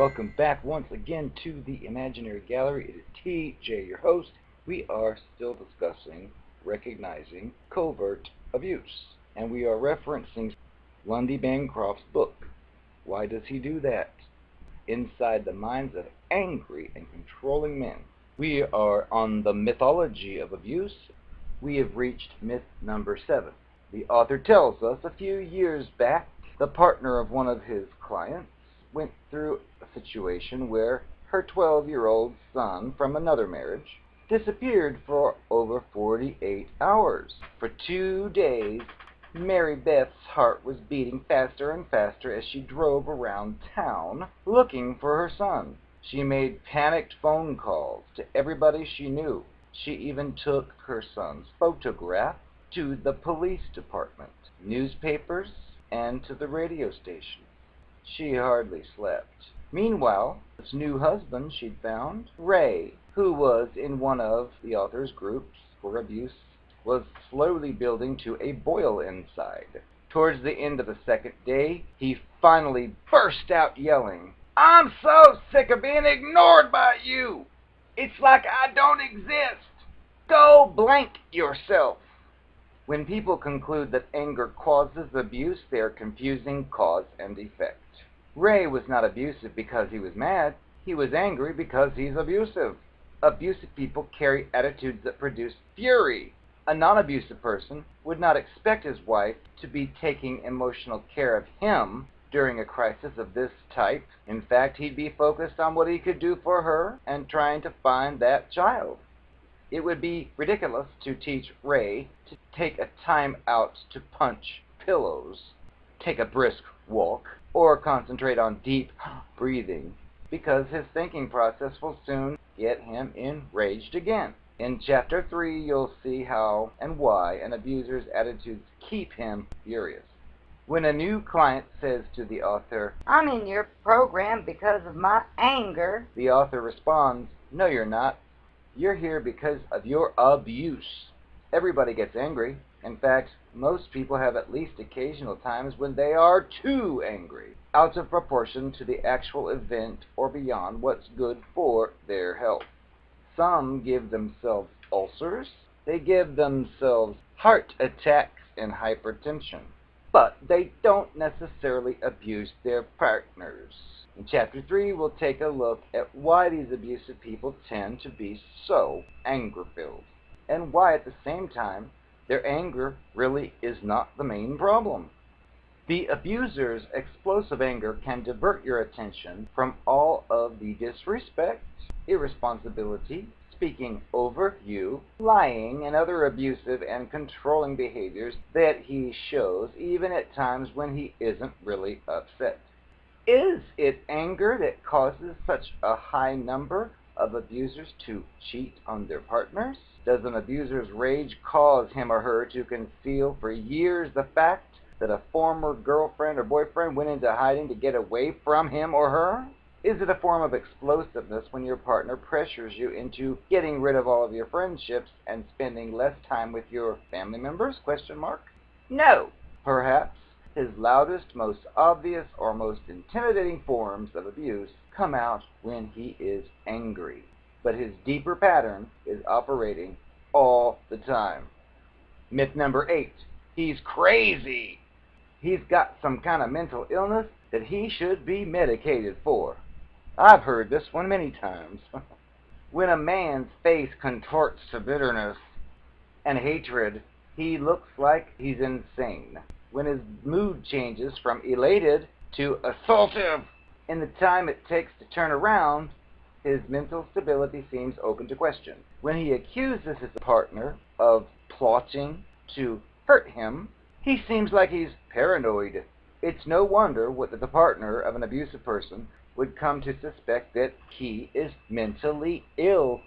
Welcome back once again to the Imaginary Gallery. It is TJ, your host. We are still discussing recognizing covert abuse, and we are referencing Lundy Bancroft's book. Why does he do that? Inside the minds of angry and controlling men. We are on the mythology of abuse. We have reached myth number 7. The author tells us a few years back, the partner of one of his clients went through a situation where her 12-year-old son from another marriage disappeared for over 48 hours. For 2 days, Mary Beth's heart was beating faster and faster as she drove around town looking for her son. She made panicked phone calls to everybody she knew. She even took her son's photograph to the police department, newspapers, and to the radio station. She hardly slept. Meanwhile, his new husband she'd found, Ray, who was in one of the author's groups for abuse, was slowly building to a boil inside. Towards the end of the second day, he finally burst out yelling, "I'm so sick of being ignored by you! It's like I don't exist! Go blank yourself!" When people conclude that anger causes abuse, they are confusing cause and effect. Ray was not abusive because he was mad. He was angry because he's abusive. Abusive people carry attitudes that produce fury. A non-abusive person would not expect his wife to be taking emotional care of him during a crisis of this type. In fact, he'd be focused on what he could do for her and trying to find that child. It would be ridiculous to teach Ray to take a time out to punch pillows, take a brisk walk, or concentrate on deep breathing, because his thinking process will soon get him enraged again. In Chapter 3, you'll see how and why an abuser's attitudes keep him furious. When a new client says to the author, "I'm in your program because of my anger," the author responds, "No, you're not. You're here because of your abuse." Everybody gets angry. In fact, most people have at least occasional times when they are too angry, out of proportion to the actual event or beyond what's good for their health. Some give themselves ulcers. They give themselves heart attacks and hypertension. But they don't necessarily abuse their partners. In Chapter 3, we'll take a look at why these abusive people tend to be so anger-filled, and why at the same time their anger really is not the main problem. The abuser's explosive anger can divert your attention from all of the disrespect, irresponsibility, speaking over you, lying, and other abusive and controlling behaviors that he shows even at times when he isn't really upset. Is it anger that causes such a high number of abusers to cheat on their partners? Does an abuser's rage cause him or her to conceal for years the fact that a former girlfriend or boyfriend went into hiding to get away from him or her? Is it a form of explosiveness when your partner pressures you into getting rid of all of your friendships and spending less time with your family members? No. Perhaps his loudest, most obvious, or most intimidating forms of abuse come out when he is angry. But his deeper pattern is operating all the time. Myth number 8. He's crazy. He's got some kind of mental illness that he should be medicated for. I've heard this one many times. When a man's face contorts to bitterness and hatred, he looks like he's insane. When his mood changes from elated to assaultive, in the time it takes to turn around, his mental stability seems open to question. When he accuses his partner of plotting to hurt him, he seems like he's paranoid. It's no wonder that the partner of an abusive person would come to suspect that he is mentally ill.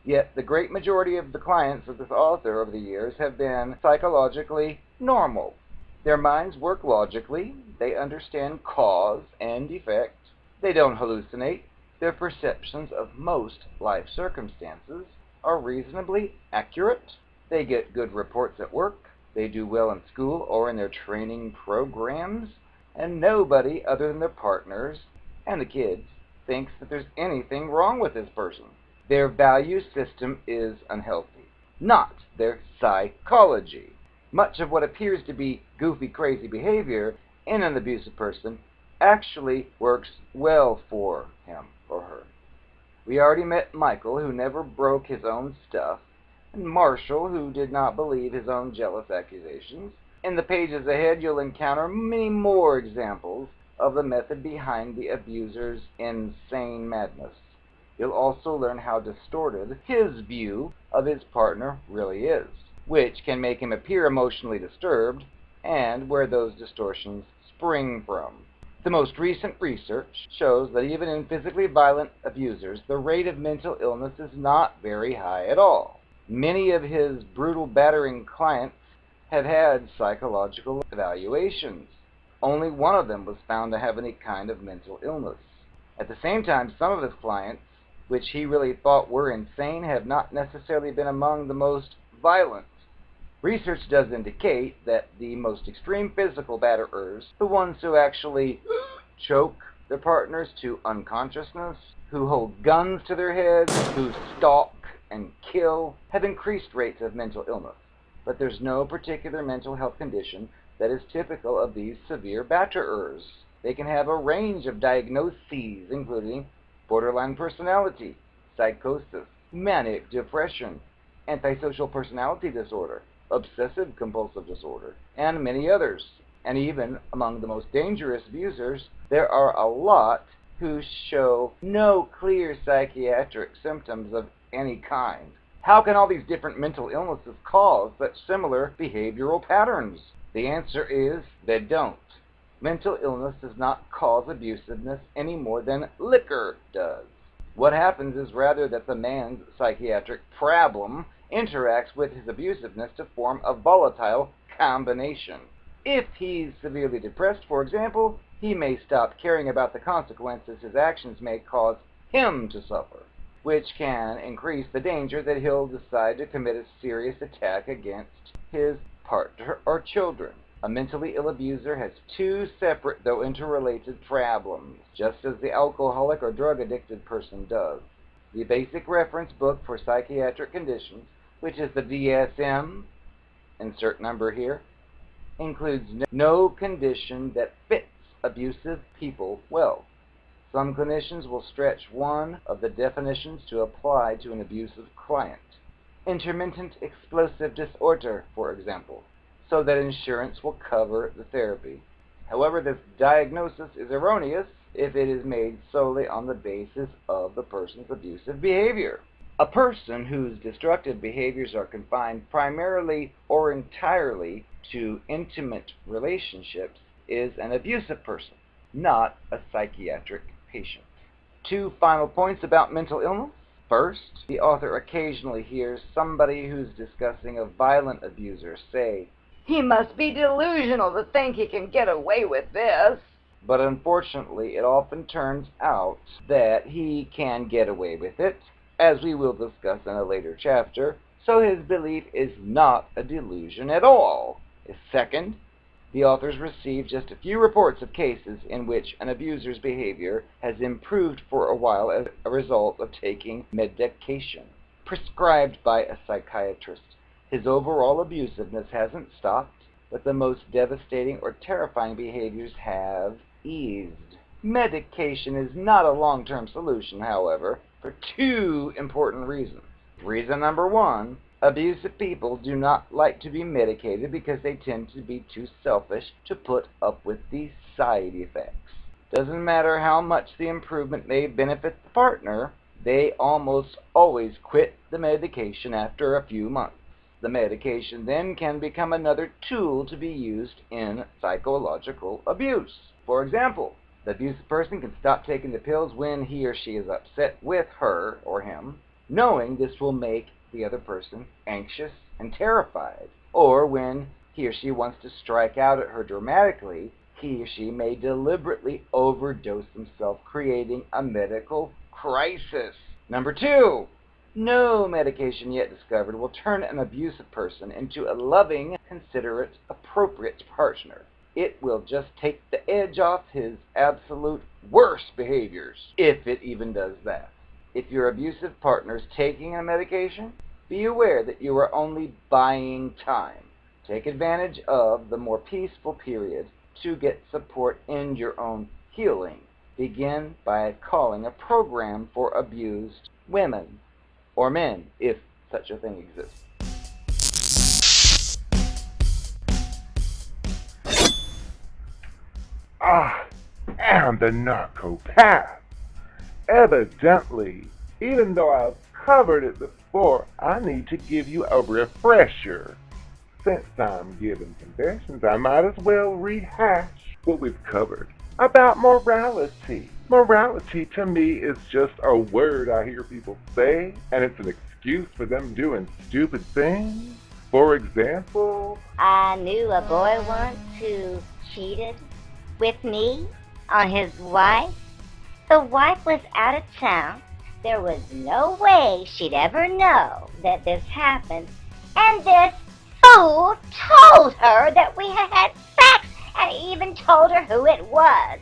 Yet the great majority of the clients of this author over the years have been psychologically normal. Their minds work logically. They understand cause and effect. They don't hallucinate. Their perceptions of most life circumstances are reasonably accurate. They get good reports at work. They do well in school or in their training programs. And nobody other than their partners and the kids thinks that there's anything wrong with this person. Their value system is unhealthy, not their psychology. Much of what appears to be goofy, crazy behavior in an abusive person actually works well for him or her. We already met Michael, who never broke his own stuff, and Marshall, who did not believe his own jealous accusations. In the pages ahead, you'll encounter many more examples of the method behind the abuser's insane madness. You'll also learn how distorted his view of his partner really is, which can make him appear emotionally disturbed, and where those distortions spring from. The most recent research shows that even in physically violent abusers, the rate of mental illness is not very high at all. Many of his brutal battering clients have had psychological evaluations. Only one of them was found to have any kind of mental illness. At the same time, some of his clients, which he really thought were insane, have not necessarily been among the most violent. Research does indicate that the most extreme physical batterers, the ones who actually choke their partners to unconsciousness, who hold guns to their heads, who stalk and kill, have increased rates of mental illness. But there's no particular mental health condition that is typical of these severe batterers. They can have a range of diagnoses, including borderline personality, psychosis, manic depression, antisocial personality disorder, obsessive-compulsive disorder, and many others. And even among the most dangerous abusers, there are a lot who show no clear psychiatric symptoms of any kind. How can all these different mental illnesses cause such similar behavioral patterns? The answer is they don't. Mental illness does not cause abusiveness any more than liquor does. What happens is rather that the man's psychiatric problem interacts with his abusiveness to form a volatile combination. If he's severely depressed, for example, he may stop caring about the consequences his actions may cause him to suffer, which can increase the danger that he'll decide to commit a serious attack against his partner or children. A mentally ill abuser has two separate, though interrelated, problems, just as the alcoholic or drug-addicted person does. The basic reference book for psychiatric conditions, which is the DSM, insert number here, includes no condition that fits abusive people well. Some clinicians will stretch one of the definitions to apply to an abusive client. Intermittent explosive disorder, for example, so that insurance will cover the therapy. However, this diagnosis is erroneous if it is made solely on the basis of the person's abusive behavior. A person whose destructive behaviors are confined primarily or entirely to intimate relationships is an abusive person, not a psychiatric patient. Two final points about mental illness. First, the author occasionally hears somebody who's discussing a violent abuser say, He must be delusional to think he can get away with this. But unfortunately, it often turns out that he can get away with it, as we will discuss in a later chapter, so his belief is not a delusion at all. Second, the authors received just a few reports of cases in which an abuser's behavior has improved for a while as a result of taking medication prescribed by a psychiatrist. His overall abusiveness hasn't stopped, but the most devastating or terrifying behaviors have eased. Medication is not a long-term solution, however, for two important reasons. Reason number one, abusive people do not like to be medicated because they tend to be too selfish to put up with the side effects. Doesn't matter how much the improvement may benefit the partner, they almost always quit the medication after a few months. The medication then can become another tool to be used in psychological abuse. For example, the abusive person can stop taking the pills when he or she is upset with her or him, knowing this will make the other person anxious and terrified. Or when he or she wants to strike out at her dramatically, he or she may deliberately overdose himself, creating a medical crisis. Number two, no medication yet discovered will turn an abusive person into a loving, considerate, appropriate partner. It will just take the edge off his absolute worst behaviors, if it even does that. If your abusive partner is taking a medication, be aware that you are only buying time. Take advantage of the more peaceful period to get support in your own healing. Begin by calling a program for abused women or men, if such a thing exists. I am the narcopath. Evidently, even though I've covered it before, I need to give you a refresher. Since I'm giving confessions, I might as well rehash what we've covered about morality. Morality to me is just a word I hear people say, and it's an excuse for them doing stupid things. For example, I knew a boy once who cheated with me on his wife. The wife was out of town. There was no way she'd ever know that this happened. And this fool told her that we had had sex and even told her who it was.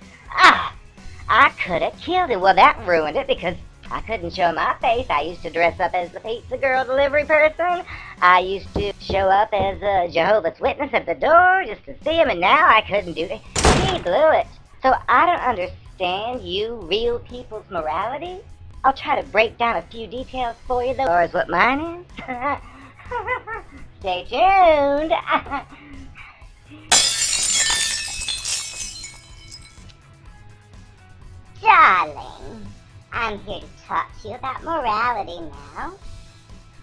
I could have killed him. Well, that ruined it because I couldn't show my face. I used to dress up as the pizza girl delivery person. I used to show up as a Jehovah's Witness at the door just to see him, and now I couldn't do it. He blew it. So I don't understand you real people's morality. I'll try to break down a few details for you, though, as far as what mine is. Stay tuned. Darling, I'm here to talk to you about morality now.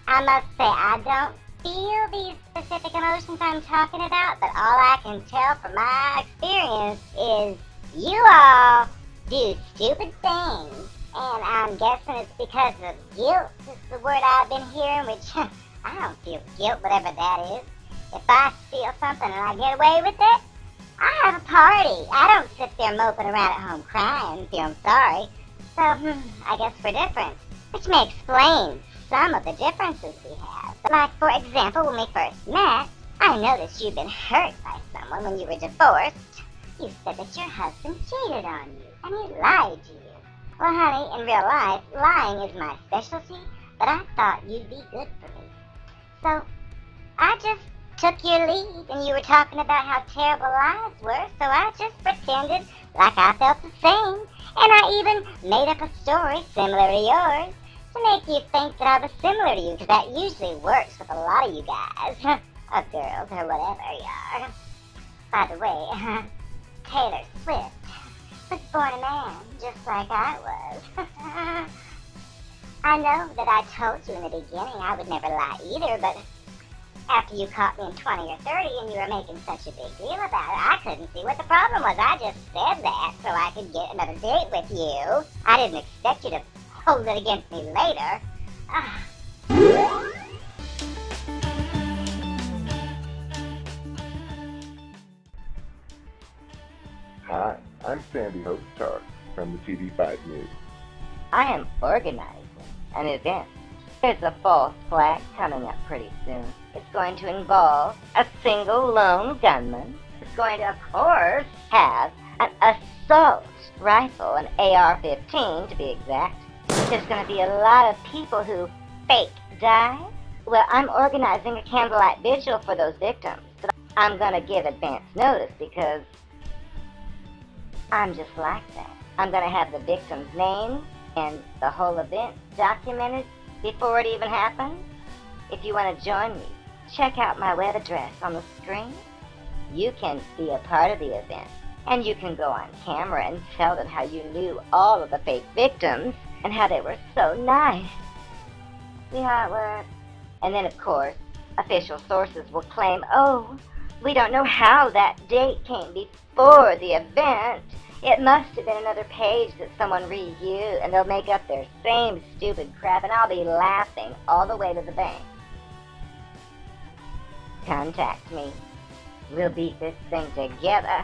I must say I don't feel these specific emotions I'm talking about, but all I can tell from my experience is you all do stupid things. And I'm guessing it's because of guilt is the word I've been hearing, which I don't feel guilt, whatever that is. If I steal something and I get away with it, I have a party. I don't sit there moping around at home crying and feeling sorry. So, I guess we're different, which may explain some of the differences we have. Like, for example, when we first met, I noticed you'd been hurt by someone when you were divorced. You said that your husband cheated on you, and he lied to you. Well, honey, in real life, lying is my specialty, but I thought you'd be good for me. So, I just took your lead, and you were talking about how terrible lies were, so I just pretended like I felt the same, and I even made up a story similar to yours to make you think that I was similar to you, because that usually works with a lot of you guys, or girls, or whatever you are. By the way, Taylor Swift was born a man, just like I was. I know that I told you in the beginning I would never lie either, but after you caught me in 20 or 30 and you were making such a big deal about it, I couldn't see what the problem was. I just said that so I could get another date with you. I didn't expect you to hold it against me later. hi, I'm Sandy Hoaxtard from the TV5 News. I am organizing an event. There's a false flag coming up pretty soon. It's going to involve a single lone gunman. It's going to, of course, have an assault rifle, an AR-15 to be exact. There's going to be a lot of people who fake die. Well, I'm organizing a candlelight vigil for those victims. But I'm going to give advance notice because I'm just like that. I'm going to have the victim's name and the whole event documented before it even happens. If you want to join me, check out my web address on the screen. You can be a part of the event, and you can go on camera and tell them how you knew all of the fake victims and how they were so nice. See how it works? And then, of course, official sources will claim, oh, we don't know how that date came before the event. It must have been another page that someone reused, and they'll make up their same stupid crap, and I'll be laughing all the way to the bank. Contact me. We'll beat this thing together.